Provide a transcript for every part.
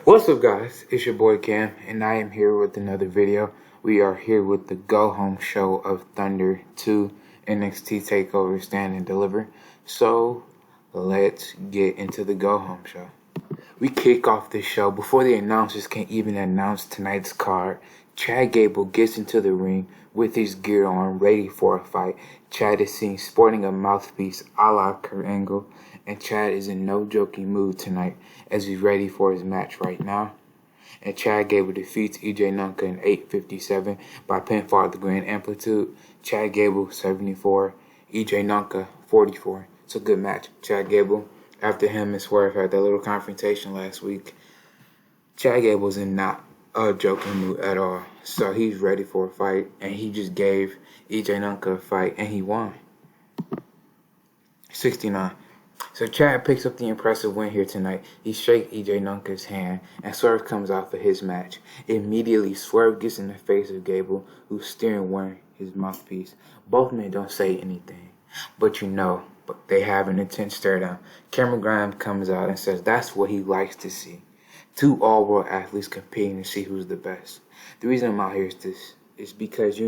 What's up, guys? It's your boy Cam, and I am here with another video. We are here with the Go Home show of Thunder 2 NXT TakeOver Stand and Deliver. So, let's get into the Go Home show. We kick off the show before the announcers can even announce tonight's card. Chad Gable gets into the ring with his gear on, ready for a fight. Chad is seen sporting a mouthpiece a la Kurt Angle, and Chad is in no joking mood tonight as he's ready for his match right now. And Chad Gable defeats EJ Nunca in 8:57 by pinfall at the Grand Amplitude. Chad Gable 74, EJ Nunca 44. It's a good match. Chad Gable, after him and Swerve had that little confrontation last week, Chad Gable's in not a joking mood at all. So he's ready for a fight, and he just gave EJ Nunca a fight, and he won. 69. So Chad picks up the impressive win here tonight. He shakes EJ Nunca's hand, and Swerve comes out for his match. Immediately, Swerve gets in the face of Gable, who's steering wearing his mouthpiece. Both men don't say anything, but they have an intense stare down. Cameron Grimes comes out and says that's what he likes to see. Two all-world athletes competing to see who's the best. The reason I'm out here is because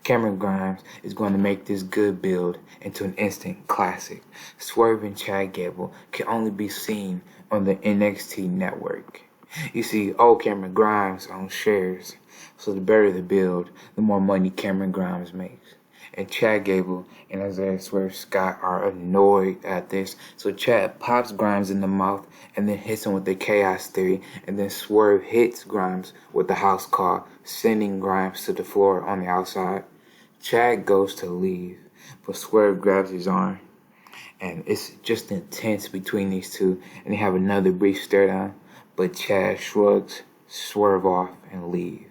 Cameron Grimes is going to make this good build into an instant classic. Swerve and Chad Gable can only be seen on the NXT network. You see, old Cameron Grimes owns shares, so the better the build, the more money Cameron Grimes makes. And Chad Gable and Isaiah Swerve Scott are annoyed at this. So Chad pops Grimes in the mouth and then hits him with the Chaos Theory. And then Swerve hits Grimes with the house call, sending Grimes to the floor on the outside. Chad goes to leave, but Swerve grabs his arm. And it's just intense between these two. And they have another brief stare down. But Chad shrugs Swerve off and leaves.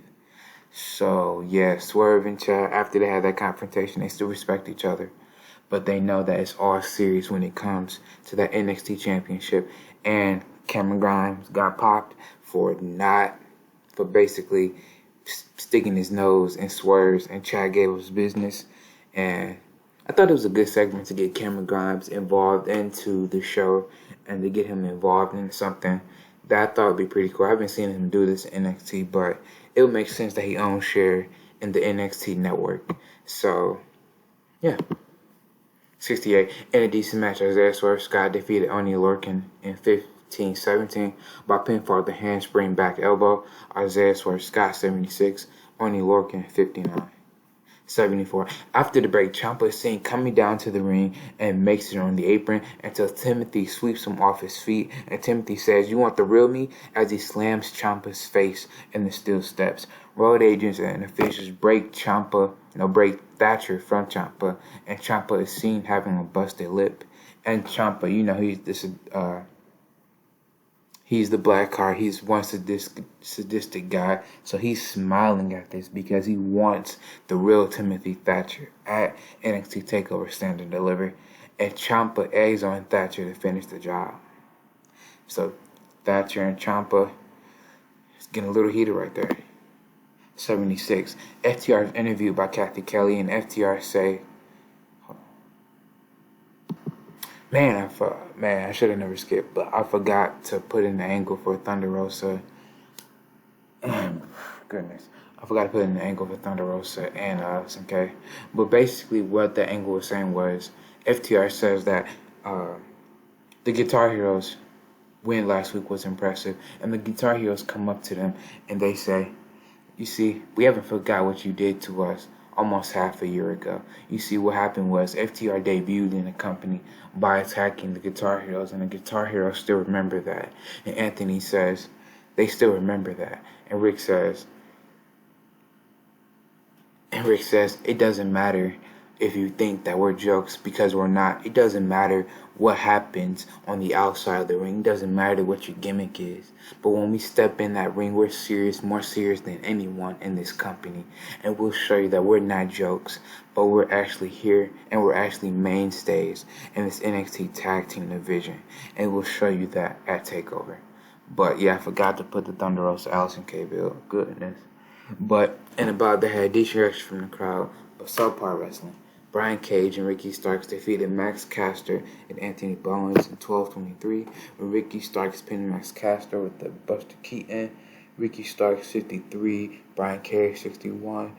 So, yeah, Swerve and Chad, after they had that confrontation, they still respect each other. But they know that it's all serious when it comes to that NXT championship. And Cameron Grimes got popped for basically sticking his nose in Swerve's and Chad Gable's business. And I thought it was a good segment to get Cameron Grimes involved into the show and to get him involved in something that I thought would be pretty cool. I haven't seen him do this in NXT, but it would make sense that he owns share in the NXT network. So, yeah. 68. In a decent match, Isaiah Swerve Scott defeated Oney Lorcan in 15-17 by pinfall the handspring back elbow. Isaiah Swerve Scott 76, Oney Lorcan 59. 74. After the break, Ciampa is seen coming down to the ring and makes it on the apron until Timothy sweeps him off his feet. And Timothy says, "You want the real me?" as he slams Ciampa's face in the steel steps. Road agents and officials break Thatcher from Ciampa, and Ciampa is seen having a busted lip. And Ciampa, he's the black card. He's one sadistic guy. So he's smiling at this because he wants the real Timothy Thatcher at NXT TakeOver Stand and Deliver. And Ciampa eggs on Thatcher to finish the job. So Thatcher and Ciampa is getting a little heated right there. 76. FTR is interviewed by Kathy Kelly, and FTR say, I should have never skipped, but I forgot to put in the angle for Thunder Rosa. Goodness. I forgot to put in the angle for Thunder Rosa and SMK. But basically what the angle was saying was, FTR says that the Guitar Heroes win last week was impressive. And the Guitar Heroes come up to them and they say, "You see, we haven't forgot what you did to us almost half a year ago. You see, what happened was FTR debuted in the company by attacking the Guitar Heroes, and the Guitar Heroes still remember that." And Anthony says, "They still remember that." And Rick says, "It doesn't matter if you think that we're jokes, because we're not. It doesn't matter what happens on the outside of the ring. It doesn't matter what your gimmick is. But when we step in that ring, we're serious, more serious than anyone in this company. And we'll show you that we're not jokes, but we're actually here, and we're actually mainstays in this NXT Tag Team division. And we'll show you that at TakeOver." But yeah, I forgot to put the Thunder Rosa Allison K bill. Goodness. But, and about they had decent reaction from the crowd, but subpar wrestling. Brian Cage and Ricky Starks defeated Max Caster and Anthony Bowens in 12:23, when Ricky Starks pinned Max Caster with the Buster Keaton. Ricky Starks 53, Brian Cage 61,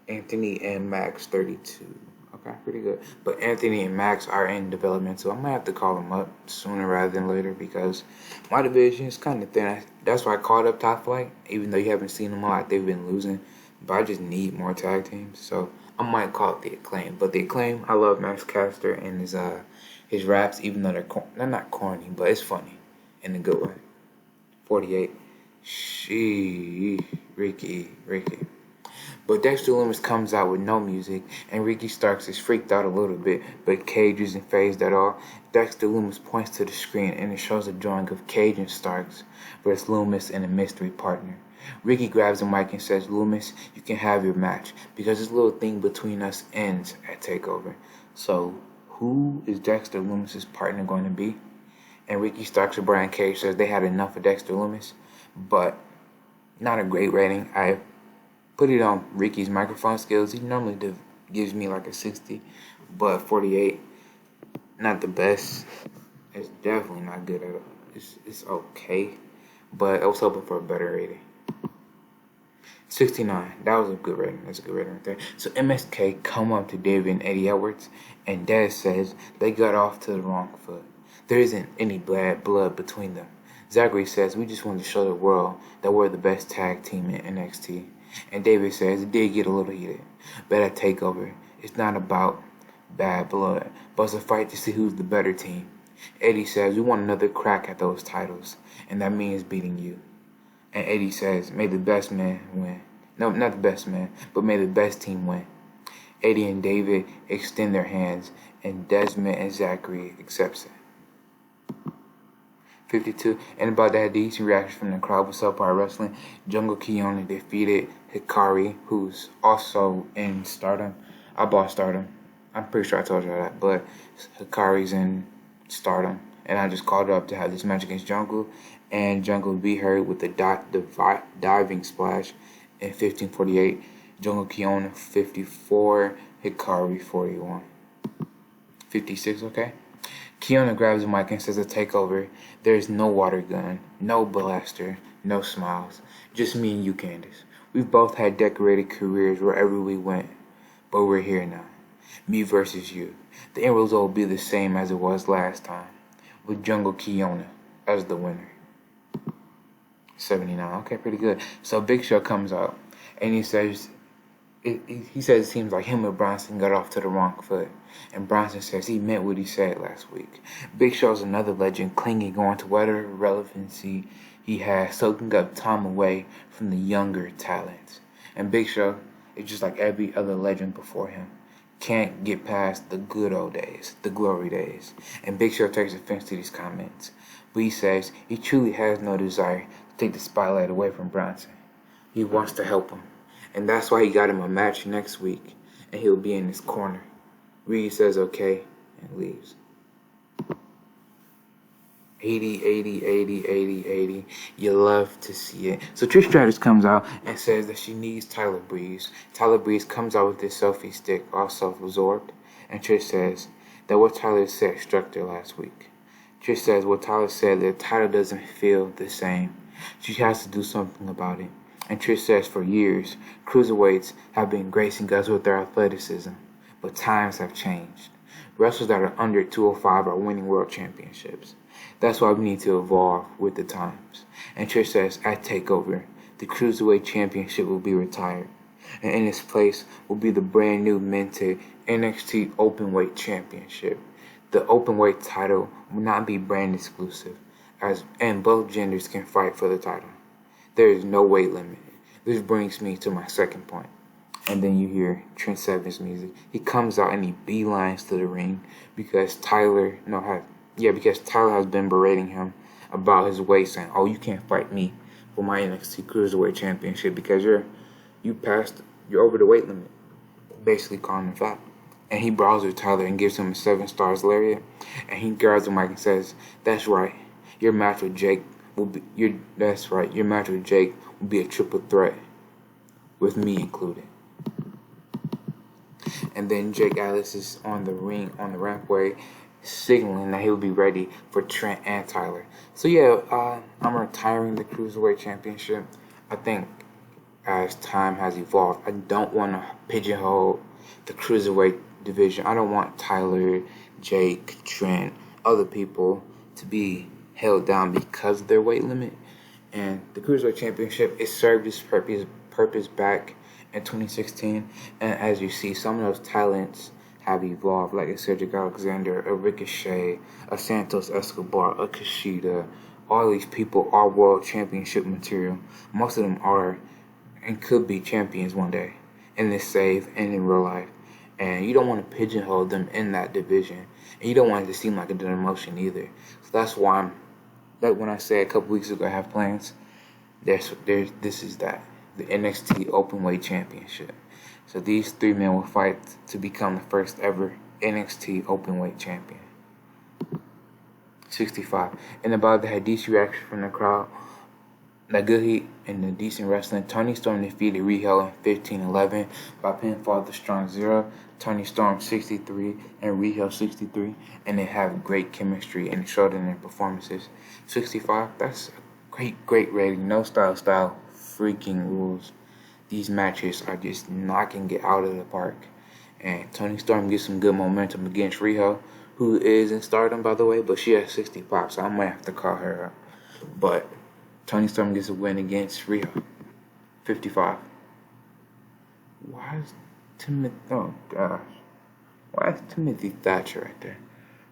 Anthony and Max 32. Okay, pretty good. But Anthony and Max are in development, so I might have to call them up sooner rather than later because my division is kind of thin. That's why I called up Top Flight, even though you haven't seen them a lot. They've been losing, but I just need more tag teams, so I might call it the Acclaim. But the Acclaim, I love Max Caster and his raps, even though they're not corny, but it's funny in a good way. 48. Ricky. But Dexter Lumis comes out with no music, and Ricky Starks is freaked out a little bit, but Cage isn't phased at all. Dexter Lumis points to the screen, and it shows a drawing of Cage and Starks versus Lumis and a mystery partner. Ricky grabs the mic and says, "Lumis, you can have your match, because this little thing between us ends at TakeOver." So, who is Dexter Lumis' partner going to be? And Ricky Starks and Brian Cage says they had enough of Dexter Lumis, but not a great rating. I put it on Ricky's microphone skills. He normally gives me like a 60, but 48, not the best. It's definitely not good at all. It's okay, but I was hoping for a better rating. 69. That was a good rating. That's a good rating right there. So MSK come up to David and Eddie Edwards, and Dez says they got off to the wrong foot. There isn't any bad blood between them. Zachary says, "We just wanted to show the world that we're the best tag team in NXT." And David says it did get a little heated, but at TakeOver, it's not about bad blood, but it's a fight to see who's the better team. Eddie says, "We want another crack at those titles, and that means beating you." And Eddie says, "May the best man win." No, not the best man, but may the best team win. Eddie and David extend their hands, and Desmond and Zachary accepts it. 52. And about that, decent reaction from the crowd. What's up, our wrestling? Jungle Keone defeated Hikari, who's also in Stardom. I bought Stardom. I'm pretty sure I told you that, but Hikari's in Stardom, and I just called up to have this match against Jungle, and Jungle beat her with the diving splash in 15:48. Jungle Keone 54, Hikari 41. 56, okay? Keone grabs the mic and says, "A TakeOver. There's no water gun, no blaster, no smiles. Just me and you, Candace. We've both had decorated careers wherever we went, but we're here now. Me versus you. The end result will be the same as it was last time, with Jungle Keone as the winner." 79. Okay, pretty good. So Big Show comes out, and he says it seems like him and Bronson got off to the wrong foot. And Bronson says he meant what he said last week. Big Show's another legend, clinging on to whatever relevancy he has, soaking up time away from the younger talents. And Big Show is just like every other legend before him. Can't get past the good old days, the glory days. And Big Show takes offense to these comments. But he says he truly has no desire to take the spotlight away from Bronson. He wants to help him. And that's why he got him a match next week, and he'll be in his corner. Reed says okay and leaves. 80. You love to see it. So Trish Stratus comes out and says that she needs Tyler Breeze. Tyler Breeze comes out with this selfie stick, all self-absorbed, and Trish says that what Tyler said struck her last week. Trish says what Tyler said, that Tyler doesn't feel the same. She has to do something about it. And Trish says for years, cruiserweights have been gracing us with their athleticism, but times have changed. Wrestlers that are under 205 are winning world championships. That's why we need to evolve with the times. And Trish says at TakeOver, the cruiserweight championship will be retired, and in its place will be the brand new minted NXT Openweight Championship. The Openweight title will not be brand exclusive, and both genders can fight for the title. There is no weight limit. This brings me to my second point. And then you hear Trent Seven's music. He comes out and he beelines to the ring because Tyler has been berating him about his weight, saying, "Oh, you can't fight me for my NXT Cruiserweight Championship because you're over the weight limit." Basically calling him fat. And he brawls with Tyler and gives him a 7 stars lariat. And he grabs the mic and says, "That's right. Your match with Jake will be a triple threat, with me included." And then Jake Atlas is on the rampway, signaling that he'll be ready for Trent and Tyler. So yeah, I'm retiring the Cruiserweight Championship. I think as time has evolved, I don't want to pigeonhole the Cruiserweight division. I don't want Tyler, Jake, Trent, other people to be held down because of their weight limit. And the Cruiserweight Championship, it served its purpose back in 2016. And as you see, some of those talents have evolved, like a Cedric Alexander, a Ricochet, a Santos Escobar, a Kushida. All these people are world championship material. Most of them are and could be champions one day in this save and in real life. And you don't want to pigeonhole them in that division. And you don't want it to seem like a demotion either. So that's why like when I said a couple weeks ago I have plans, this is that. The NXT Openweight Championship. So these three men will fight to become the first ever NXT Openweight Champion. 65. And about the had decent reaction from the crowd. The good heat and the decent wrestling. Toni Storm defeated Riho in 15-11 by pinfall the Strong Zero. Toni Storm 63 and Riho 63, and they have great chemistry and showed in their performances. 65. That's a great rating. No style, freaking rules. These matches are just knocking it out of the park. And Toni Storm gets some good momentum against Riho, who is in Stardom, by the way, but she has 60 pops, so I might have to call her up. But Toni Storm gets a win against Riho. 55. Why is Timothy... Oh, gosh. Why is Timothy Thatcher right there?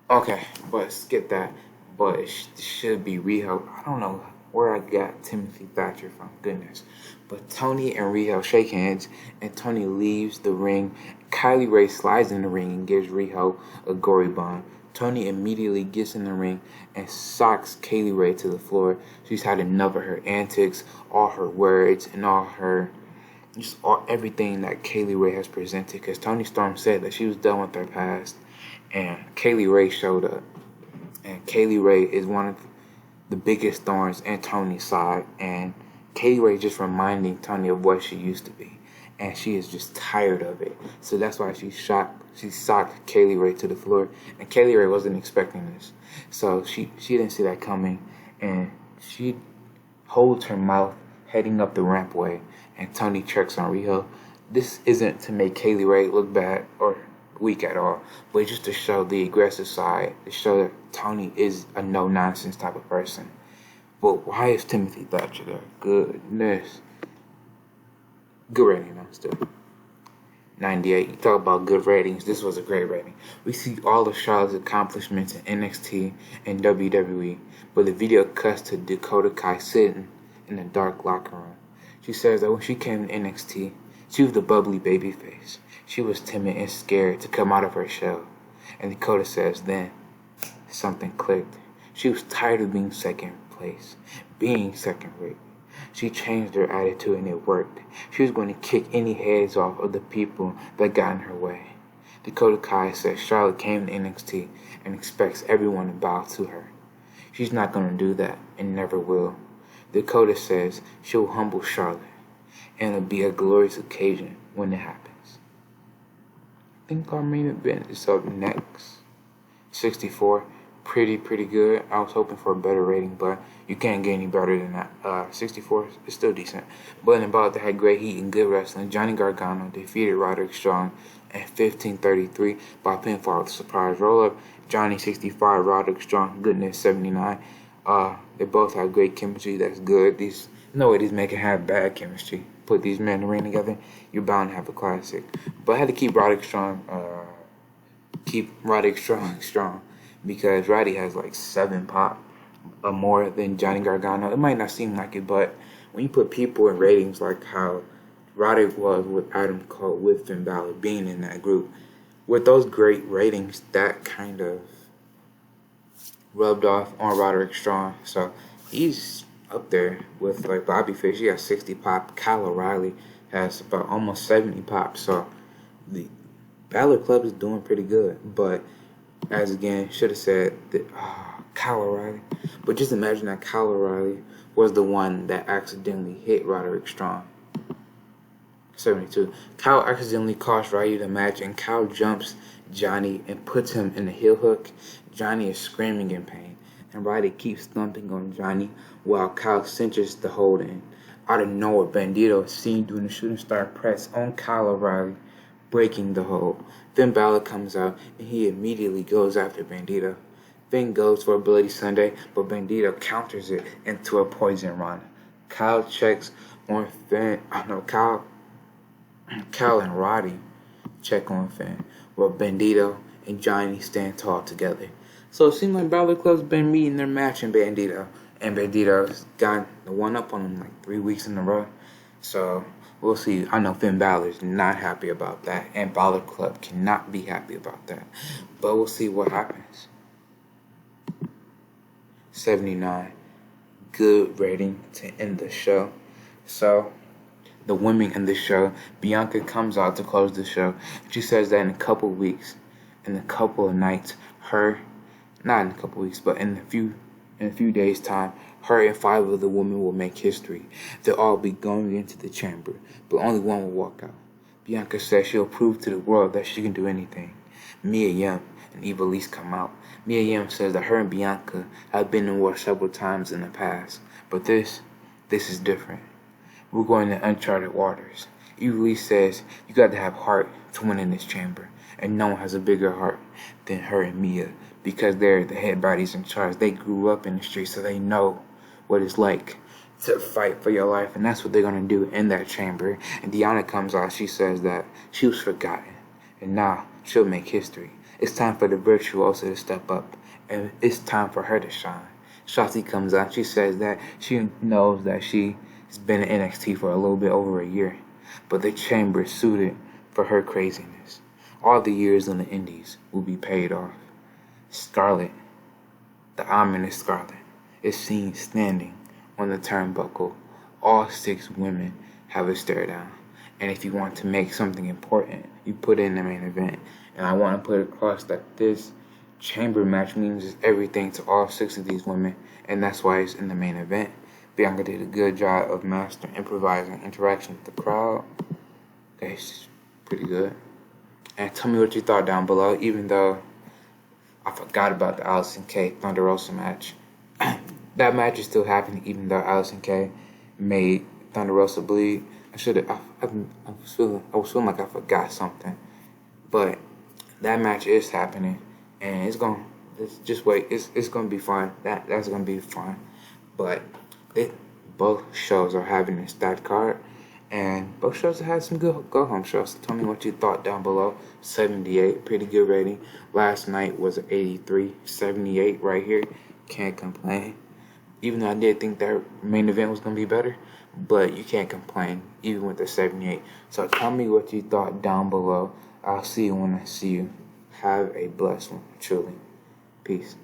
Okay, but skip that. But it should be Riho. I don't know where I got Timothy Thatcher from. Goodness. But Toni and Riho shake hands, and Toni leaves the ring. Kylie Ray slides in the ring and gives Riho a gory bomb. Toni immediately gets in the ring and socks Kaylee Ray to the floor. She's had enough of her antics, all her words, and everything that Kaylee Ray has presented. Because Toni Storm said that she was done with her past, and Kaylee Ray showed up. And Kaylee Ray is one of the biggest thorns in Toni's side, and Kaylee Ray just reminding Toni of what she used to be. And she is just tired of it. So that's why she socked Kaylee Ray to the floor. And Kaylee Ray wasn't expecting this. So she didn't see that coming. And she holds her mouth heading up the rampway. And Toni checks on Riho. This isn't to make Kaylee Ray look bad or weak at all, but just to show the aggressive side, to show that Toni is a no-nonsense type of person. But why is Timothy Thatcher there? Goodness. Good rating, though, still. 98. You talk about good ratings. This was a great rating. We see all of Charlotte's accomplishments in NXT and WWE, but the video cuts to Dakota Kai sitting in a dark locker room. She says that when she came to NXT, she was the bubbly baby face. She was timid and scared to come out of her shell. And Dakota says then something clicked. She was tired of being second place, being second rate. She changed her attitude and it worked. She was going to kick any heads off of the people that got in her way. Dakota Kai says Charlotte came to NXT and expects everyone to bow to her. She's not going to do that and never will. Dakota says she'll humble Charlotte, and it'll be a glorious occasion when it happens. I think our main event is up next. 64. Pretty good. I was hoping for a better rating, but you can't get any better than that. 64 is still decent. But in about that had great heat and good wrestling. Johnny Gargano defeated Roderick Strong at 15:33 by pinfall with a surprise roll-up. Johnny 65, Roderick Strong, goodness 79. They both have great chemistry. That's good. No way these men can have bad chemistry. Put these men in the ring together, you're bound to have a classic. But I had to keep Roderick Strong strong because Roddy has like 7 pop more than Johnny Gargano. It might not seem like it, but when you put people in ratings like how Roderick was with Adam Cole, with Finn Balor being in that group, with those great ratings, that kind of rubbed off on Roderick Strong. So he's up there with like Bobby Fish. He has 60 pop. Kyle O'Reilly has about almost 70 pop. So the Balor Club is doing pretty good. But as again, should have said that Kyle O'Reilly. But just imagine that Kyle O'Reilly was the one that accidentally hit Roderick Strong. 72. Kyle accidentally costs Roddy the match, and Kyle jumps Johnny and puts him in the heel hook. Johnny is screaming in pain, and Roddy keeps thumping on Johnny while Kyle cinches the hold in. Out of nowhere, Bandito is seen doing a shooting star press on Kyle O'Reilly, breaking the hold. Finn Balor comes out, and he immediately goes after Bandito. Finn goes for a Bloody Sunday, but Bandito counters it into a Poison Rana. Kyle checks on Finn. Kyle and Roddy check on Finn, while Bandito and Johnny stand tall together. So it seems like Balor Club's been meeting their match in Bandito, and Bandito's got the one up on him like 3 weeks in a row. So we'll see. I know Finn Balor's not happy about that, and Balor Club cannot be happy about that. But we'll see what happens. 79. Good rating to end the show. So the women in the show, Bianca comes out to close the show. She says that in a couple weeks, in a couple of nights, not in a couple weeks, but in a few days' time, her and 5 of the women will make history. They'll all be going into the chamber, but only one will walk out. Bianca says she'll prove to the world that she can do anything. Mia Yim and Ivelisse come out. Mia Yim says that her and Bianca have been in war several times in the past, but this is different. We're going to uncharted waters. Ivelisse says you got to have heart to win in this chamber, and no one has a bigger heart than her and Mia, because they're the head bodies in charge. They grew up in the streets, so they know what it's like to fight for your life, and that's what they're going to do in that chamber. And Deanna comes out. She says that she was forgotten, and now she'll make history. It's time for the virtuoso to step up, and it's time for her to shine. Shotzi comes out. She says that she knows that she has been in NXT for a little bit over a year, but the chamber is suited for her craziness. All the years in the indies will be paid off. Scarlett, the ominous Scarlett, is seen standing on the turnbuckle. All 6 women have a stare down. And if you want to make something important, you put it in the main event. And I want to put across that this chamber match means everything to all 6 of these women, and that's why it's in the main event. Bianca did a good job of mastering improvising interaction with the crowd. Okay, it's pretty good. And tell me what you thought down below, even though I forgot about the Allison K Thunder Rosa match. That match is still happening, even though Allison K made Thunder Rosa bleed. I was feeling like I forgot something, but that match is happening, and it's gonna be fun. That's gonna be fun. But both shows are having a stat card, and both shows have had some good go-home shows. Tell me what you thought down below. 78, pretty good rating. Last night was an 83. 78 right here. Can't complain. Even though I did think that main event was going to be better, but you can't complain, even with the 78. So tell me what you thought down below. I'll see you when I see you. Have a blessed one, truly. Peace.